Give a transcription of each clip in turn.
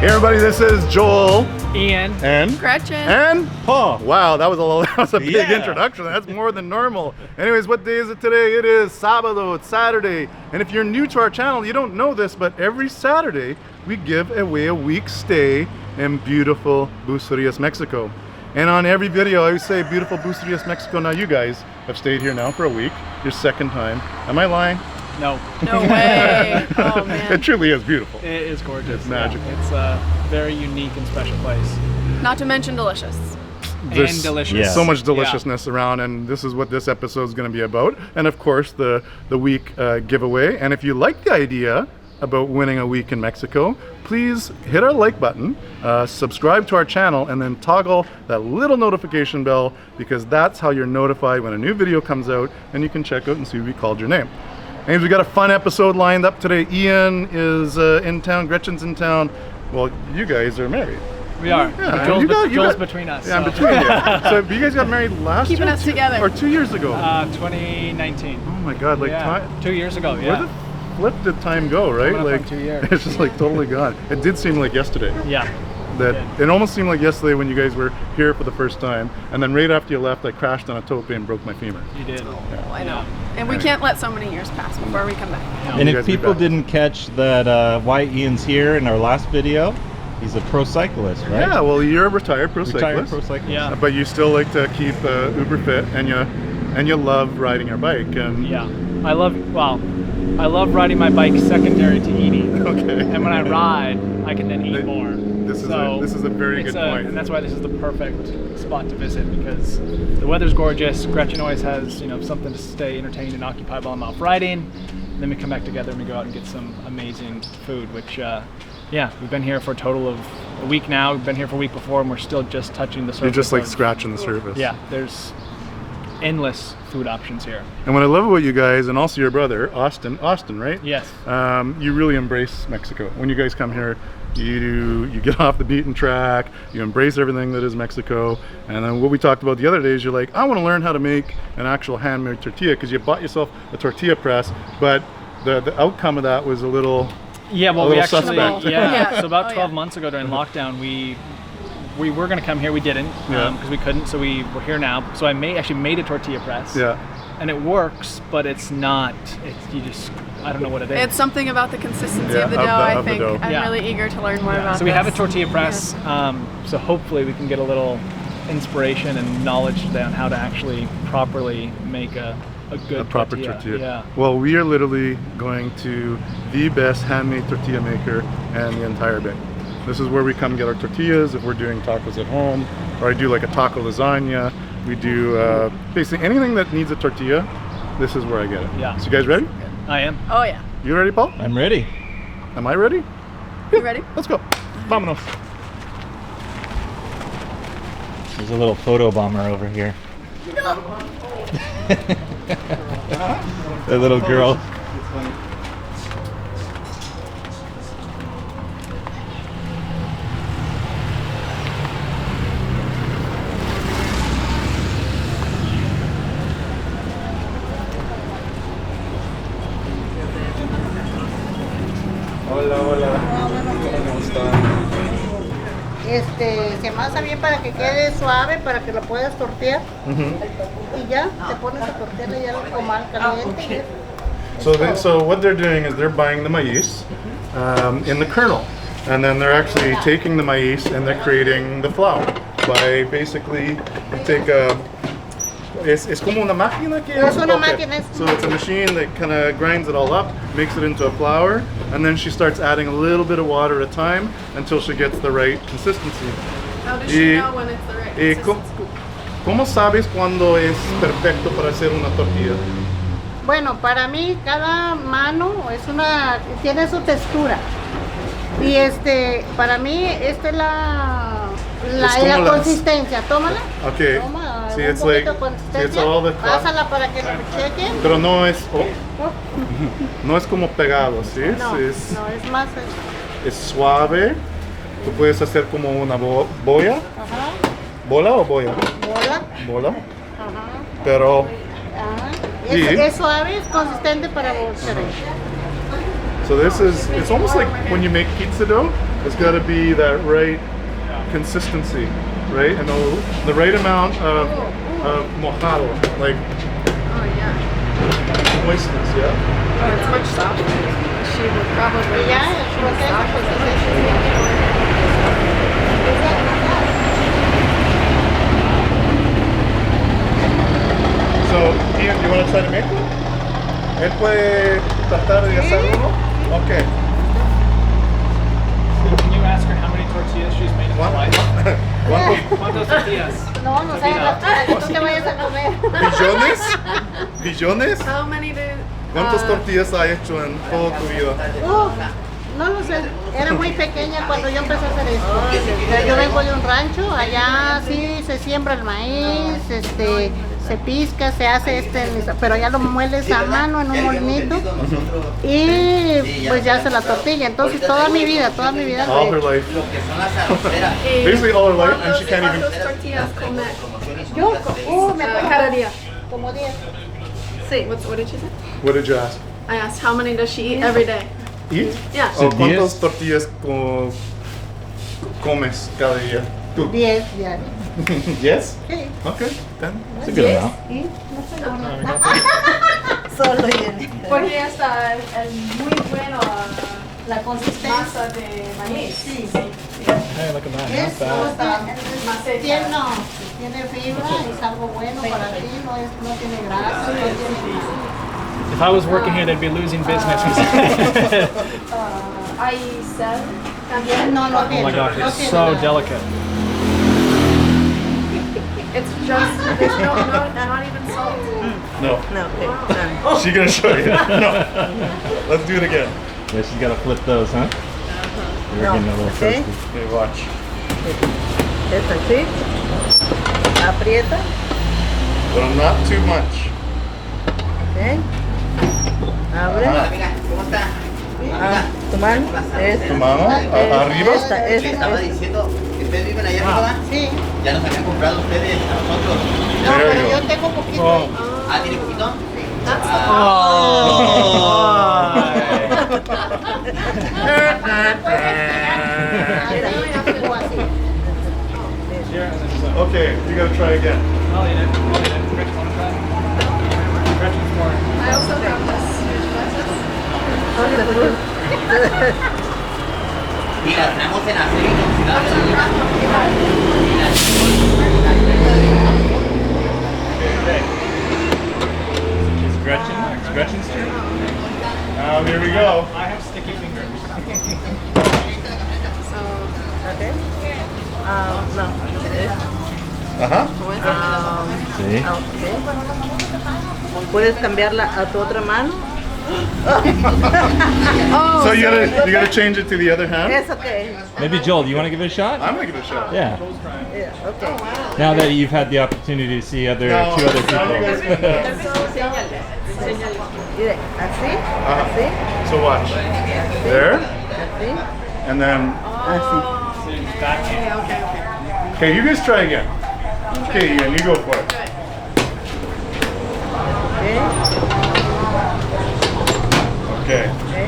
Hey everybody, this is Joel, Ian, and Gretchen, and Paul. Wow, that was a big Yeah. introduction. That's more than normal. Anyways, what day is it today? It is Sábado. It's Saturday. And if you're new to our channel, you don't know this, but every Saturday we give away a week stay in beautiful Bucerias, Mexico. And on every video, I always say beautiful Bucerias, Mexico. Now you guys have stayed here now for a week. Your second time. Am I lying? no. no way. Oh man. It truly is beautiful. It is gorgeous. It's magical. Yeah. It's a very unique and special place. Not to mention delicious. There's and delicious. Yeah. so much deliciousness around, and this is what this episode is going to be about. And of course, the week giveaway. And if you like the idea about winning a week in Mexico, please hit our like button, subscribe to our channel, and then toggle that little notification bell, because that's how you're notified when a new video comes out, and you can check out and see if we called your name. And we got a fun episode lined up today. Ian is in town, Gretchen's in town. Well, you guys are married. We are. Yeah, Joel's between us. Yeah, I'm so. between you. So you guys got married last Keeping year? us together. Or 2 years ago? 2019. Oh my God, like yeah. time. 2 years ago, Where yeah. the flip did time go, right? Coming up Like on 2 years. it's just like totally gone. It did seem like yesterday. Yeah. That Yeah. it almost seemed like yesterday when you guys were here for the first time, and then right after you left, I crashed on a tope and broke my femur. You did. Oh, I know. And we can't let so many years pass before we come back. And You guys if be people back. didn't catch that why Ian's here in our last video, he's a pro cyclist, right? Yeah, well, you're a retired pro Retired cyclist, pro cyclist. Yeah. but you still like to keep uber fit, and you love riding your bike. And Yeah. I love riding my bike secondary to eating. okay. And when I ride, I can then eat more. This is a very good point. And that's why this is the perfect spot to visit, because the weather's gorgeous. Gretchen always has, something to stay entertained and occupied while I'm off riding. Then we come back together and we go out and get some amazing food, which, we've been here for a total of a week now. We've been here for a week before, and we're still just touching the surface. You're just like of- scratching the surface. Yeah, there's endless food options here. And what I love about you guys, and also your brother, Austin, right? Yes. You really embrace Mexico. When you guys come here, you get off the beaten track, you embrace everything that is Mexico. And then what we talked about the other day is you're like, I want to learn how to make an actual handmade tortilla, because you bought yourself a tortilla press, but the outcome of that was a little Yeah, well, a we little actually, suspect. Yeah. So about Oh, 12 yeah. months ago during lockdown, we were going to come here. We didn't Yeah. because we couldn't. So we're here now. So I actually made a tortilla press. Yeah. And it works, but it's not. I don't know what it is. It's something about the consistency Yeah, of the of dough, the- I of the think. dough. I'm Yeah. really eager to learn more about So we have a this. tortilla press. So hopefully we can get a little inspiration and knowledge today on how to actually properly make a good A proper tortilla. Yeah. Well, we are literally going to the best handmade tortilla maker in the entire Bay. This is where we come get our tortillas if we're doing tacos at home, or I do like a taco lasagna. We do basically anything that needs a tortilla. This is where I get it. Yeah. So you guys ready? I am. Oh yeah. You ready, Paul? I'm ready. Am I ready? You ready? Let's go. Vámonos. There's a little photo bomber over here. The little girl. Hola, hola. ¿Cómo están? Se amasa bien para que quede suave, para que lo puedas tortear. Y ya, te pones a tortearle ya el comal caliente. So what they're doing is they're buying the maíz in the kernel, and then they're actually taking the maíz and they're creating the flour by basically you take a. Es como una máquina que Es una Okay. máquina, es So it's a machine that kind of grinds it all up, makes it into a flour, and then she starts adding a little bit of water at a time until she gets the right consistency. How does Y- she know when it's the right ¿Y consistency? cómo sabes cuándo es perfecto para hacer una tortilla? Bueno, para mí cada mano tiene su textura. Y para mí esta es Es como la las- consistencia. Tómala. Okay. Toma, See, un it's like poquito de see, it's consistencia. all the Pásala para que lo chequen. pero no es no es como pegado, ¿sí? No, es más. es suave. Tú puedes hacer como una boya, Ajá. bola o boya, Bola. bola, Ajá. pero Ajá. Y- Es suave, es consistente para bolsería. so this is it's almost like when you make pizza dough. It's got to be that right consistency, right? And the right amount of mojado, like Oh yeah. moistness, yeah? Oh, it's much softer. She would probably. Ya, el proceso pues es So, Ian, you want to try to make one? ¿Él puede tratar de hacer uno? Okay. Can you ask her how many tortillas she's made in her life? ¿Cuántas tortillas? No, no sabes la que tú te vayas a comer. ¿Billones? ¿Billones? How many do? ¿Cuántas tortillas has hecho en toda tu vida? No lo sé, era muy pequeña cuando yo empecé a hacer esto. Yo vengo de un rancho, allá sí se siembra el maíz, se pizca, se hace pero ya lo mueles a mano en un molinito y pues ya hace la tortilla. Entonces toda mi vida. All her life. Basically all her life, and she can't even. ¿Cuántas tortillas come? Yo, me Cada día. como 10. Sí. What did she say? What did you ask? I asked how many does she eat every day? Eat? Yeah. Oh, ¿cuántas tortillas comes cada día? Tú. 10 diarios. Yes? Sí. Okay, then. It's a good amount. Y no sé, solo y Porque está muy bueno la consistencia. masa de maíz. Sí. Hey, look at that. Not Es, bad. tiene fibra, es algo bueno para ti, no tiene grasa, no tiene... If I was working here, they'd be losing business. Hay sal también. No Oh tiene. my gosh, no it's tiene so nada. delicate. It's just, there's not even salt. No. No, She gonna show you. No. Let's do it again. Yeah, she's got to flip those, huh? You're getting a little Okay. thirsty. Okay, watch. Es así, aprieta, But not too much. ¿ok? Abre, tu mano, Tu mano, arriba. esta. Estaba diciendo que ustedes viven allá arriba. Sí, Ya nos habían comprado ustedes a nosotros. no, There you pero go. yo tengo poquito. Oh. Ah, ¿tiene poquito? That's O así. Okay, you gotta try again. I'll eat it. Gretchen, wanna try? Gretchen's more. I also have this. Y las tenemos en acero inoxidable. It's Gretchen's turn. Now here we go. I have sticky fingers. So, No. Ajá. See? Puedes cambiarla a tu otra mano. So you gotta change it to the other hand. Es okay. Maybe Joel, do you want to give it a shot? I'm gonna give it a shot. Yeah. Yeah, okay. Now that you've had the opportunity to see No, two other now you guys people. can, Mire, así, Uh-huh. así, So watch. There, así, and then. así. Okay, you guys try again. Okay, Ian, you go for it. Okay, Okay. okay.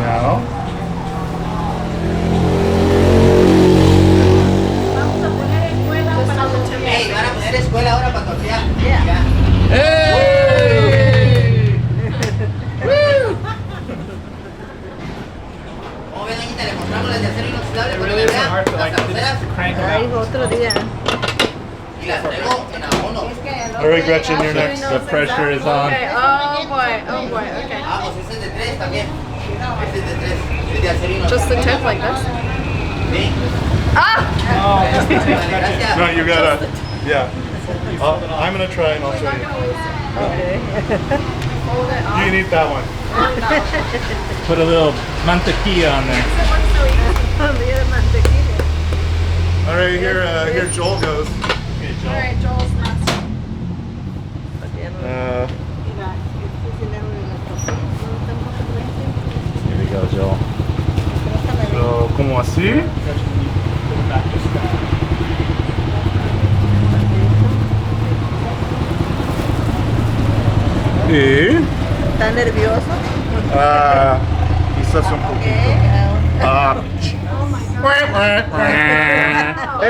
Now. Hey, van a poner escuela ahora para tortilla. Yeah. Ya. Como ven, Doñita, le mostramos las de acero inoxidable It para really que isn't vean hard to las like just arroceras crank it Ay, out. otro día. y las traigo en abono. All right, Gretchen, you're next. The pressure is on. okay. Oh boy. Okay. Ah, pues ese es de 3 también. Este es de 3. Es de acero inoxidable. Just the tip like this. Sí. Oh, Vale, gracias. No, you gotta. Yeah. I'm gonna try and I'll show you. Okay. You need that one. Put a little mantequilla on there. Mira, mantequilla. All right, here Joel goes. Okay, Joel. Alright, Joel's next. Mira, este es el negro de la tortilla. Here we go, Joel. So, como así. Y ¿Está nervioso? quizás un poquito. Ah, Hey,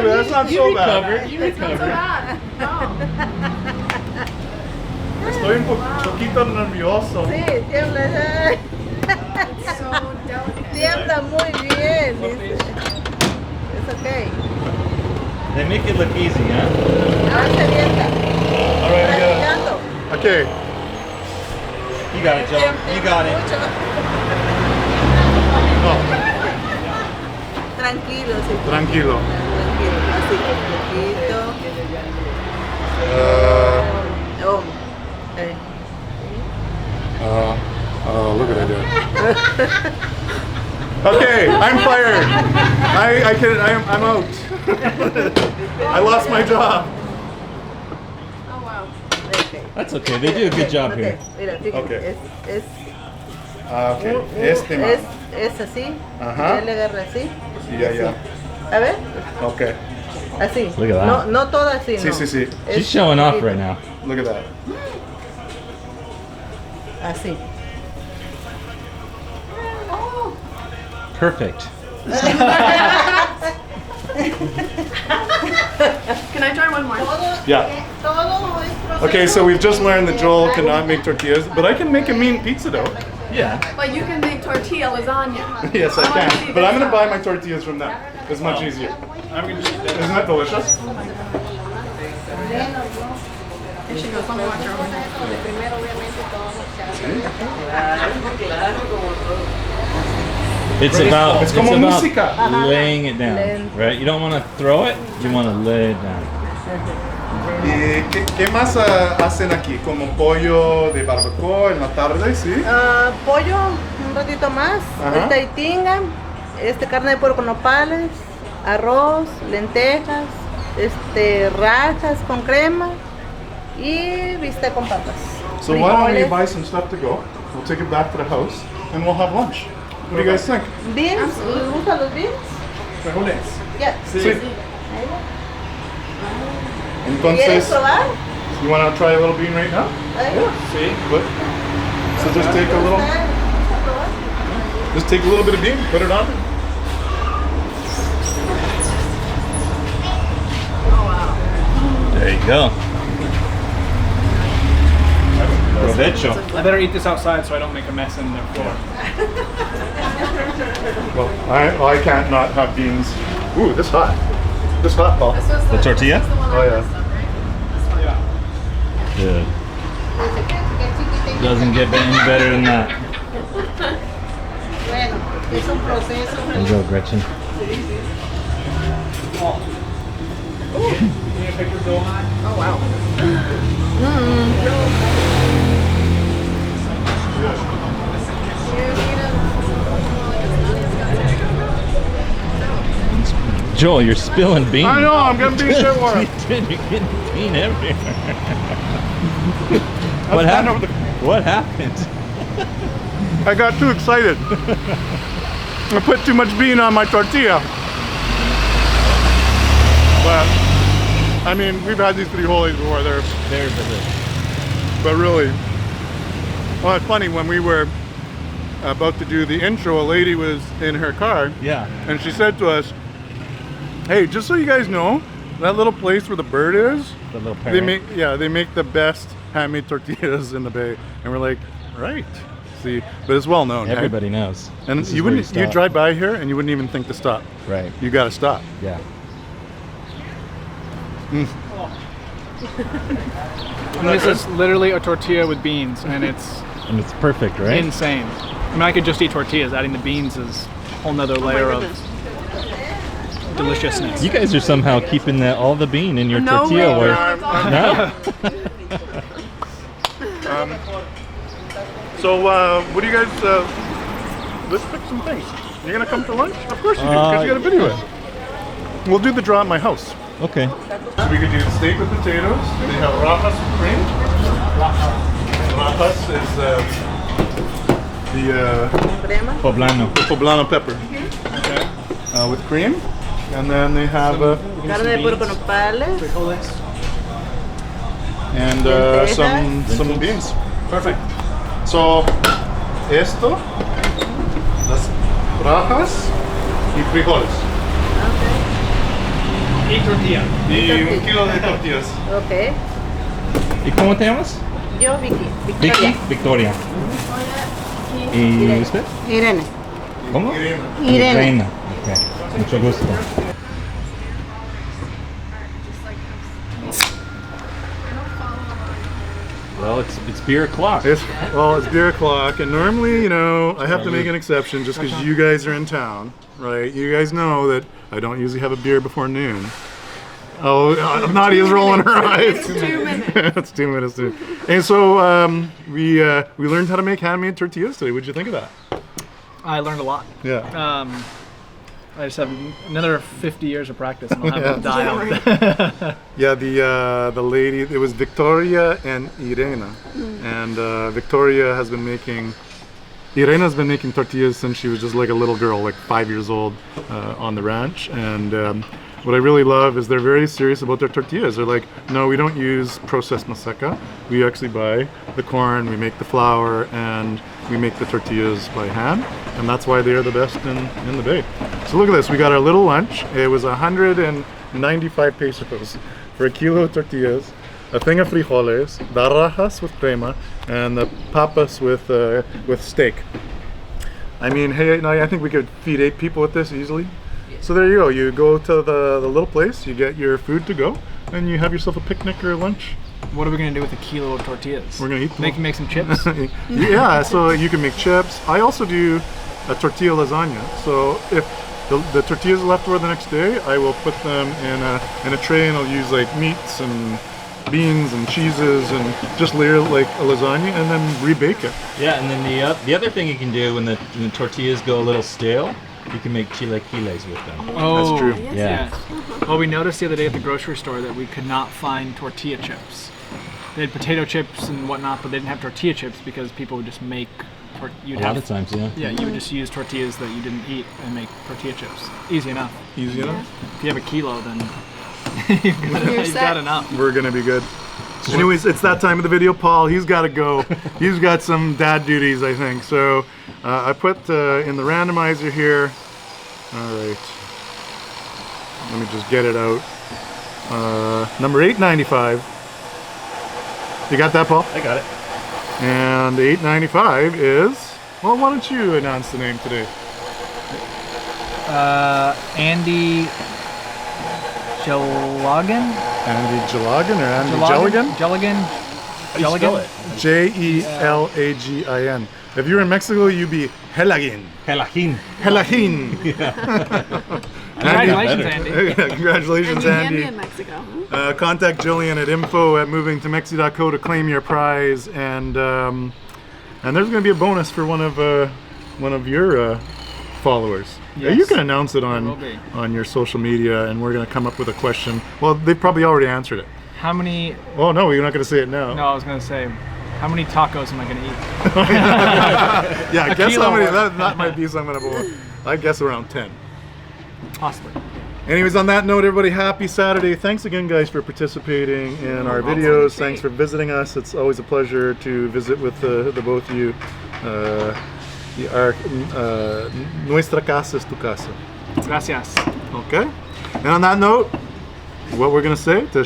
but that's not so bad. You It's not so recovered. bad. No. Estoy un poquito nervioso. Sí, tiembla. It's so delicate. Tiembla muy bien. Dice. It's okay. They make it look easy, huh? Ah, se avienta. All right, we got Practicando. Okay. You got it, Joe. You got it. Oh, Tranquilo, sí. tranquilo. Tranquilo. Así, poquito. Oh. Look at that. Okay, I'm fired. I'm out. I lost my job. Oh wow. Okay. That's okay. They do a good job here. Mira, fíjate. Okay. Es Okay, este man. es así. Ajá. Él le agarra así. Yeah. A ver. Okay. Así. Look at that. No todo así, Sí, no. sí, sí. Es She's showing off poquito. right now. Look at that. Así. Perfect. Can I try one more? Yeah. Todo es proceso. Okay, so we've just learned that Joel cannot make tortillas, but I can make a mean pizza dough. Yeah. But you can make tortilla lasagna. Yes, I wanna see can. But this I'm gonna one. buy my tortillas from them. It's much easier. I'm gonna just eat that. Isn't that delicious? And she goes, let me watch her over there. Primero, obviamente, todo It's about It's como música. laying it down, Lento. right? You don't want to throw it. You want to lay it down. ¿Y qué más hacen aquí? Como pollo de barbacoa en la tarde, ¿sí? pollo, un ratito más. Ajá. Ahorita hay tinga, carne de puerco con nopales, arroz, lentejas, rajas con crema y bistec con papas. So why don't we Frijoles. buy some stuff to go? We'll take it back to the house and we'll have lunch. What do you guys think? Beans, ¿les gustan los beans? Frijoles. Ya. Sí. ¿Quieres Entonces, probar? you want to try a little bean right now? Ahí. Sí. What? So just take a little, bit of bean, put it on. There you go. Provecho. I better eat this outside so I don't make a mess in their floor. Well, I can't not have beans. Ooh, this hot. This hot, Paul. This was The tortilla? This was the one Oh, I yeah. messed up, right? Yeah. Good. Doesn't get any better than that. Bueno, es un proceso. There you go, Gretchen. Oh, wow. Joel, you're spilling beans. I know, I'm getting beans everywhere. You're getting bean everywhere. What happened? What happened? I got too excited. I put too much bean on my tortilla. But, I mean, we've had these frijoles before. They're, Very delicious. but really, well, it's funny, when we were about to do the intro, a lady was in her car Yeah. and she said to us, hey, just so you guys know, that little place where the bird is, The little they parrot. make the best handmade tortillas in the Bay. And we're like, right. See, but it's well known. hey? Everybody knows. And This is you where wouldn't, you stop. drive by here and you wouldn't even think to stop. Right. You gotta stop. Yeah. And this is literally a tortilla with beans, and it's And it's perfect, right? insane. I mean, I could just eat tortillas. Adding the beans is a whole nother layer of deliciousness. You guys are somehow keeping all the bean in your No tortilla. way, where- no, it's all No? So, what do you guys, let's pick some things. You're gonna come for lunch? Of course you do, because you got a video it. We'll do the draw at my house. Okay. So we could do steak with potatoes. They have rajas with cream. Rajas is the Crema. Poblano. poblano pepper. Okay. With cream. And then they have Carne de puerco con nopales. Frijoles. and some beans. Perfect. So, esto, las rajas y frijoles. Y tortilla. Y un kilo de tortillas. Ok. ¿Y cómo te llamas? Yo, Vicky. Vicky. Victoria. ¿Y usted? Irene. ¿Cómo? Irene. Reina. Ok. Mucho gusto. Well, it's beer o'clock. It's beer o'clock, and normally, you know, I have to make an exception just because you guys are in town, right? You guys know that I don't usually have a beer before noon. Oh, Nadia's rolling her eyes. 2 minutes. It's 2 minutes too. And so we learned how to make handmade tortillas today. What'd you think of that? I learned a lot. Yeah. I just have another 50 years of practice and I'll have it dialed. Yeah, the lady, it was Victoria and Irena. And Victoria has been making, Irena's been making tortillas since she was just like a little girl, like 5 years old on the ranch. And what I really love is they're very serious about their tortillas. They're like, no, we don't use processed maseca. We actually buy the corn, we make the flour, and we make the tortillas by hand. And that's why they are the best in the Bay. So look at this, we got our little lunch. It was 195 pesos for a kilo of tortillas, a thing of frijoles, the rajas with crema, and the papas with steak. I mean, hey, I think we could feed 8 people with this easily. So there you go. You go to the little place, you get your food to go, and you have yourself a picnic or lunch. What are we going to do with a kilo of tortillas? We're going to eat them. They can make some chips. Yeah, so you can make chips. I also do a tortilla lasagna. So if the tortillas are left over the next day, I will put them in a tray, and I'll use like meats and beans and cheeses and just layer like a lasagna and then rebake it. Yeah, and then the other thing you can do when the tortillas go a little stale, you can make chilaquiles with them. Oh, That's true. Yeah. Well, we noticed the other day at the grocery store that we could not find tortilla chips. They had potato chips and whatnot, but they didn't have tortilla chips because people would just make. A lot of times, yeah. Yeah, you would just use tortillas that you didn't eat and make tortilla chips. Easy enough. Easy enough? If you have a kilo, then you've got enough. We're gonna be good. Anyways, it's that time of the video. Paul, he's got to go. He's got some dad duties, I think. So I put in the randomizer here. All right. Let me just get it out. Number 895. You got that, Paul? I got it. And 895 is, well, why don't you announce the name today? Andy Jelagan? Andy Jelagan or Andy Jelagan? How do you spell it? Jelagin. If you're in Mexico, you'd be Helagin. Helajin. Helagin. Congratulations, Andy. Congratulations, And you Andy. can be in Mexico. Contact Jillian at info@movingtomexi.co to claim your prize, and there's going to be a bonus for one of your followers. Yeah, Yes. you can announce it There will be. on your social media, and we're going to come up with a question. Well, they've probably already answered it. How many? Oh no, you're not going to say it now. No, I was gonna say, how many tacos am I gonna eat? Yeah, A guess kilo how many. worth. That might be something about. I guess around 10. Possibly. Anyways, on that note, everybody, happy Saturday. Thanks again, guys, for participating in our videos. Thanks for visiting us. It's always a pleasure to visit with the both of you. Nuestra casa es tu casa. Gracias. Okay? And on that note, what we're going to say to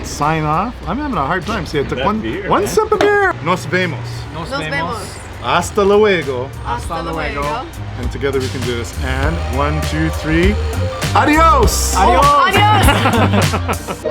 sign off, I'm having a hard time saying it. That beer, One man. sip of beer. Nos vemos. Nos Nos vemos. vemos. Hasta luego. Hasta luego. And together we can do this. And 1, 2, 3. Adios! Adios. Adios.